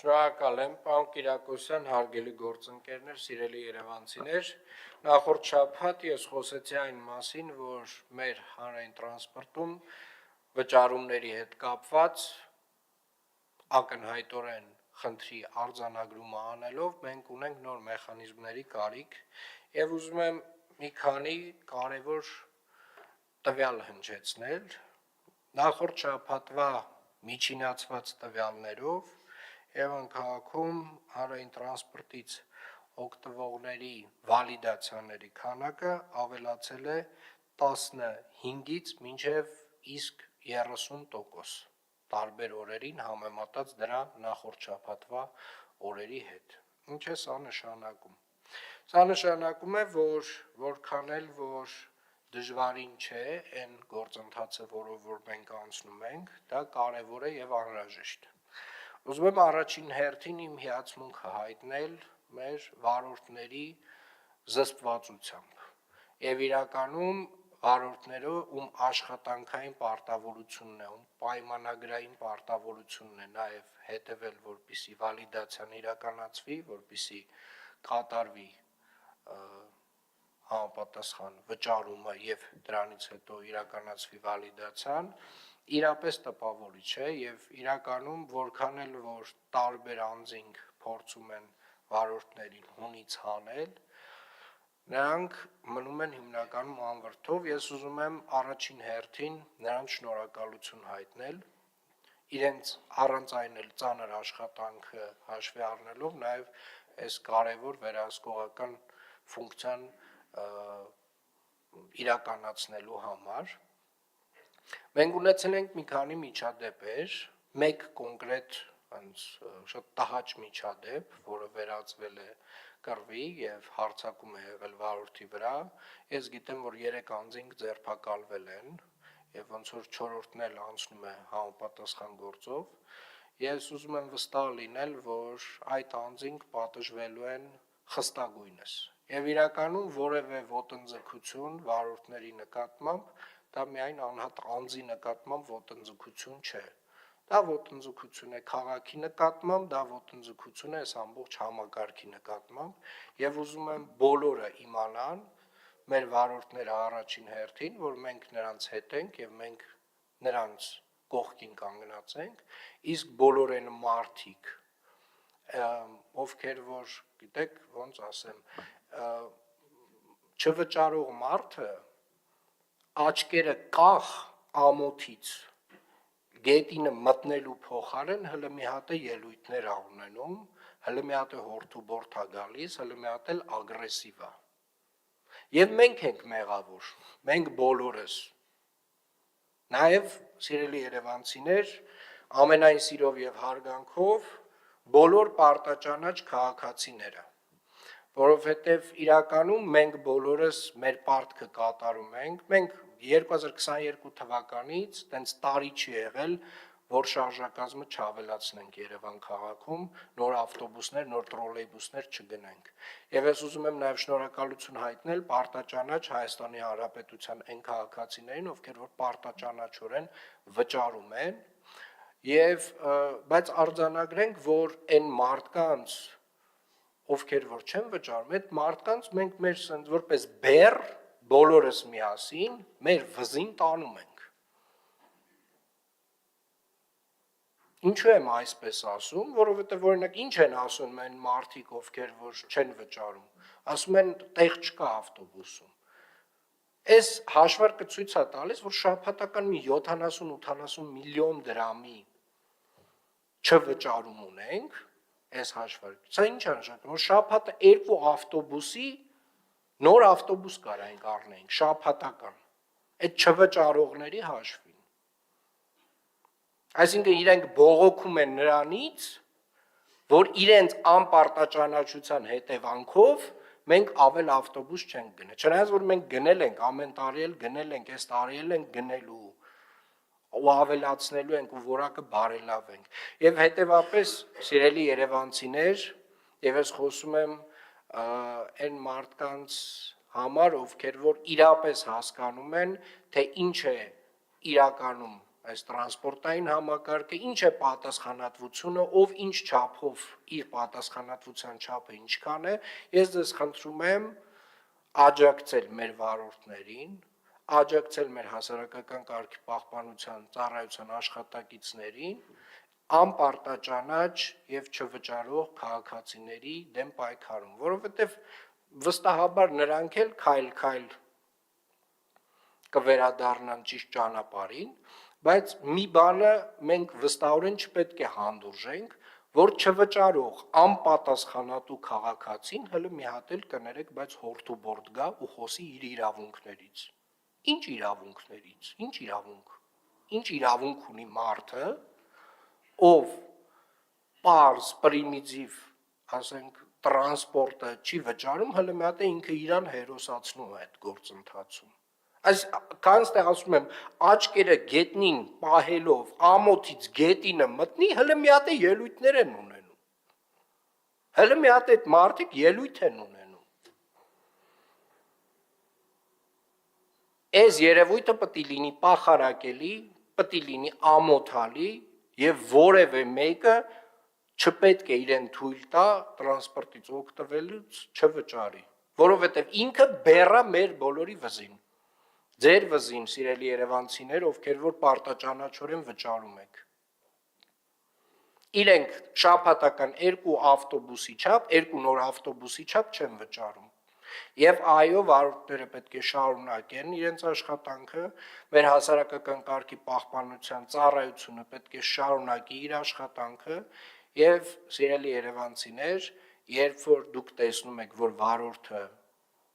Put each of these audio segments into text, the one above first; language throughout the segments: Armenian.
Շնորհակալ եմ, պարոն Կիրակոսյան, հարգելի գործընկերներ, սիրելի երևանցիներ, նախորդ շաբաթ ես խոսեցի այն մասին, որ մեր հանրային տրանսպորտում վճարումների հետ կապված ակնհայտորեն խնդրի արձանագրումը անելով մենք ունենք նոր մեխանիզմների կարիք եւ ուզում եմ մի քանի կարևոր տվյալ հնչեցնել նախորդ շաբաթվա միջինացված տվյալներով Երևան քաղաքում հանրային տրանսպորտից օգտվողների վալիդացիաների քանակը ավելացել է 15-ից մինչև իսկ 30% տարբեր օրերին համեմատած դրա նախորդ շաբաթվա օրերի հետ։ Ինչ է սա նշանակում։ Սա նշանակում է, որ որքան էլ որ դժվարին չէ այն գործընթացը, որով մենք անցնում ենք, դա կարևոր է եւ անհրաժեշտ։ Ուզում եմ առաջին հերթին իմ հիացմունքը հայտնել մեր վարորդների զսպվածությամբ եւ իրականում վարորդները ում աշխատանքային պարտավորությունն է, ում պայմանագրային պարտավորությունն է նաեւ հետեւել, որպիսի վալիդացիան իրականացվի, որպիսի կատարվի համապատասխան վճարումը եւ դրանից հետո իրականացվի վալիդացիան իրապես տպավորիչ է եւ իրականում որքան էլ որ տարբեր անձինք փորձում են վարորդներին հունից հանել նրանք մնում են հիմնականում անվրդով ես ուզում եմ առաջին հերթին նրանց շնորհակալություն հայտնել իրենց առանց այն էլ ծանր աշխատանքը հաշվի առնելով նաեւ այս կարևոր վերահսկողական ֆունկցիան իրականացնելու համար Մենք ունեցել ենք մի քանի միջադեպեր, մեկ կոնկրետ շատ տհաճ միջադեպ, որը վերածվել է կռվի եւ հարձակում է եղել վարորդի վրա։ Ես գիտեմ, որ 3 անձինք ձերբակալվել են եւ ոնց որ 4-րդն էլ անցնում է համապատասխան գործով։ Ես ուզում եմ վստահ լինել, որ այդ անձինք պատժվելու են խստագույնս։ Եվ իրականում որևէ ոտնձգություն վարորդների նկատմամբ դա միայն անհատ անձի նկատմամբ ոտնձգություն չէ։ Դա ոտնձգություն է քաղաքի նկատմամբ, դա ոտնձգություն է այս ամբողջ համակարգի նկատմամբ եւ ուզում եմ բոլորը իմանան, մեր վարորդները առաջին հերթին, որ մենք նրանց հետ ենք եւ մենք նրանց կողքին կանգնած ենք, իսկ բոլոր այն մարդիկ, ովքեր որ, գիտեք, ոնց ասեմ, չվճարող մարդը աչքերը կախ ամոթից գետինը մտնելու փոխարեն հələ մի հատ է ելույթներ ա ունենում, հələ մի հատ է հորթուբորթ ա գալիս, հələ մի հատ էլ ագրեսիվ ա։ Եվ մենք ենք մեղավոր, մենք բոլորս։ Նաև սիրելի երևանցիներ, ամենայն սիրով եւ հարգանքով բոլոր պարտաճանաչ քաղաքացիները որովհետև իրականում մենք բոլորս մեր պարտքը կատարում ենք, մենք 2022 թվականից տենց տարի չի եղել, որ շարժակազմը չավելացնենք Երևան քաղաքում, նոր ավտոբուսներ, նոր տրոլեյբուսներ չգնենք։ Եվ ես ուզում եմ նաև շնորհակալություն հայտնել պարտաճանաչ Հայաստանի Հանրապետության այն քաղաքացիներին, ովքեր որ պարտաճանաչորեն վճարում են, եւ բայց արձանագրենք, որ այն մարդկանց ովքեր որ չեն վճարում, այդ մարդկանց մենք մեր սենց որպես բեռ բոլորս միասին մեր վզին տանում ենք։ Ինչու եմ այսպես ասում, որովհետև օրինակ ինչ են ասում այն մարդիկ, ովքեր որ չեն վճարում, ասում են տեղ չկա ավտոբուսում։ Այս հաշվարկը ցույց է տալիս, որ շաբաթական մի 70-80 միլիոն դրամի չվճարում ունենք, այս հաշվարկը։ Սա ինչ է նշանակում, որ շաբաթը 2 ավտոբուսի նոր ավտոբուս կարայինք առնեինք, շաբաթական, այդ չվճարողների հաշվին։ Այսինքն իրենք բողոքում են նրանից, որ իրենց անպարտաճանաչության հետևանքով մենք ավել ավտոբուս չենք գնել։ Չնայած որ մենք գնել ենք, ամեն տարի էլ գնել ենք, այս տարի էլ ենք գնելու ու ավելացնելու ենք ու որակը բարելավենք։ Եվ հետևապես սիրելի երևանցիներ, եւ ես խոսում եմ այն մարդկանց համար, ովքեր որ իրապես հասկանում են, թե ինչ է իրականում այս տրանսպորտային համակարգը, ինչ է պատասխանատվությունը, ով ինչ չափով իր պատասխանատվության չափը ինչքան է, ես ձեզ խնդրում եմ աջակցել մեր վարորդներին, աջակցել մեր հասարակական կարգի պահպանության ծառայության աշխատակիցներին, անպարտաճանաչ եւ չվճարող քաղաքացիների դեմ պայքարում, որովհետեւ վստահաբար նրանք էլ քայլ-քայլ կվերադառնան ճիշտ ճանապարհին, բայց մի բանը մենք վստահորեն չպետք է հանդուրժենք, որ չվճարող անպատասխանատու քաղաքացին հələ մի հատ էլ կներեք, բայց հորթուբորդ գա ու խոսի իր իրավունքներից։ Ինչ իրավունքներից, ինչ իրավունք ունի մարդը, ով պարզ, պրիմիտիվ, ասենք, տրանսպորտը չի վճարում, հələ մի հատ է ինքը իրան հերոսացնում է այդ գործընթացում։ Այս քանց թե ասում եմ, աչքերը գետնին պահելով, ամոթից գետինը մտնի, հələ մի հատ է ելույթներ են ունենում։ Հələ մի հատ այդ մարդիկ ելույթ են ունենում։ Այս երևույթը պետք է լինի պախարակելի, պետք է լինի ամոթալի եւ որևէ մեկը չպետք է իրեն թույլ տա տրանսպորտից օգտվելուց չվճարի, որովհետեւ ինքը բեռա մեր բոլորի վզին։ Ձեր վզին, սիրելի երևանցիներ, ովքեր որ պարտաճանաչորեն վճարում եք։ Իրենք շաբաթական 2 ավտոբուսի չափ, 2 նոր ավտոբուսի չափ չեն վճարում։ Եվ այո, վարորդները պետք է շարունակեն իրենց աշխատանքը, մեր հասարակական կարգի պահպանության ծառայությունը պետք է շարունակի իր աշխատանքը, եւ սիրելի երևանցիներ, երբ որ դուք տեսնում եք, որ վարորդը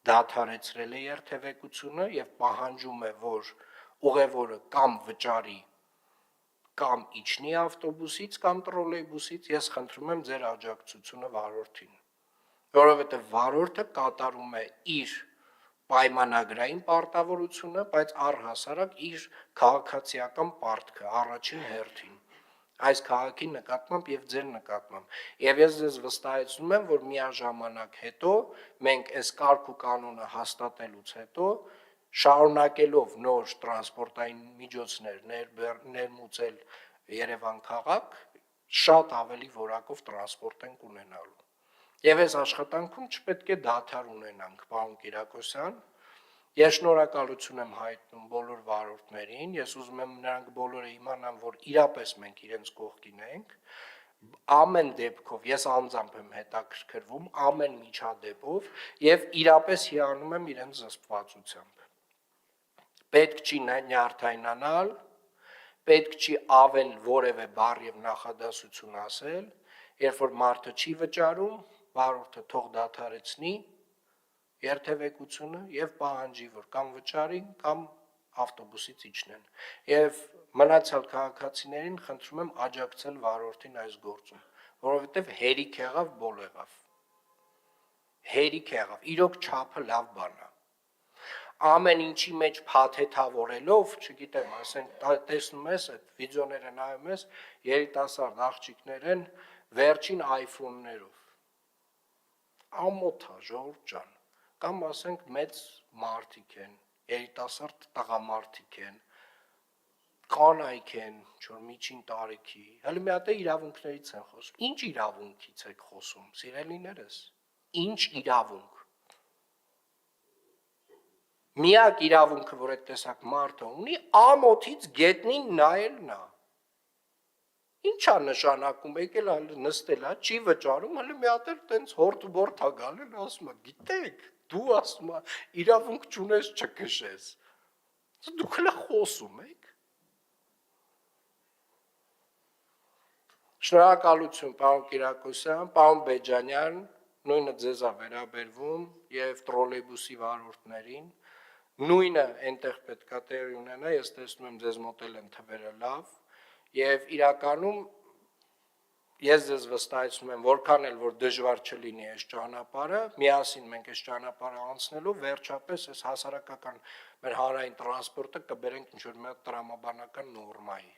դադարեցրել է երթևեկությունը եւ պահանջում է, որ ուղևորը կամ վճարի, կամ իջնի ավտոբուսից կամ տրոլեյբուսից, ես խնդրում եմ ձեր աջակցությունը վարորդին, որովհետեւ վարորդը կատարում է իր պայմանագրային պարտավորությունը, բայց առհասարակ իր քաղաքացիական պարտքը առաջին հերթին այս քաղաքի նկատմամբ եւ ձեր նկատմամբ, եւ ես ձեզ վստահեցնում եմ, որ միաժամանակ հետո մենք այս կարգ ու կանոնը հաստատելուց հետո շարունակելով նոր տրանսպորտային միջոցներ ներմուծել Երևան քաղաք, շատ ավելի որակով տրանսպորտ ենք ունենալու։ Եվ այս աշխատանքում չպետք է դադար ունենանք, պարոն Կիրակոսյան։ Ես շնորհակալություն եմ հայտնում բոլոր վարորդներին, ես ուզում եմ նրանք բոլորը իմանան, որ իրապես մենք իրենց կողքին ենք, ամեն դեպքով ես անձամբ եմ հետաքրքրվում, ամեն միջադեպով եւ իրապես հիանում եմ իրենց զսպվածությամբ։ Պետք չի նյարդայնանալ, պետք չի ավել որևէ բառ եւ նախադասություն ասել, երբ որ մարդը չի վճարում, վարորդը թող դադարեցնի երթևեկությունը եւ պահանջի, որ կամ վճարին, կամ ավտոբուսից իջնեն։ Եվ մնացյալ քաղաքացիներին խնդրում եմ աջակցել վարորդին այս գործում, որովհետեւ հերիք եղավ, բոլ եղավ։ Հերիք եղավ, իրոք չափը լավ բան է։ Ամեն ինչի մեջ փաթեթավորելով, չգիտեմ, ասենք, տեսնում ես այդ վիդեոները նայում ես, երիտասարդ աղջիկներ են վերջին iPhone-ներով։ Ամոթ է, ժողովուրդ ջան, կամ ասենք մեծ մարդիկ են, երիտասարդ տղամարդիկ են, կանայք են, չոր միջին տարիքի, հələ մի հատ է իրավունքներից են խոսում։ Ինչ իրավունքից եք խոսում, սիրելիներս։ Ինչ իրավունք։ Միակ իրավունքը, որ այդ տեսակ մարդը ունի, ամոթից գետնին նայելն է։ Ինչ է նշանակում, եկել նստել է, չի վճարում, հələ մի հատ էլ տենց հորթուբորդ է գալել, ասում է, գիտեք, դու ասում է, իրավունք չունես չքշես։ Դուք հələ խոսում եք։ Շնորհակալություն, պարոն Կիրակոսյան, պարոն Բեջանյան, նույնը ձեզ է վերաբերվում եւ տրոլեյբուսի վարորդներին, նույնը այնտեղ պետքա տեղի ունենա, ես տեսնում եմ ձեզ մոտ են թվերը լավ եւ իրականում ես ձեզ վստահեցնում եմ, որքան էլ որ դժվար չլինի այս ճանապարհը, միասին մենք այս ճանապարհը անցնելով վերջապես այս հասարակական մեր հանրային տրանսպորտը կբերենք ինչ որ մի տրամաբանական նորմայի։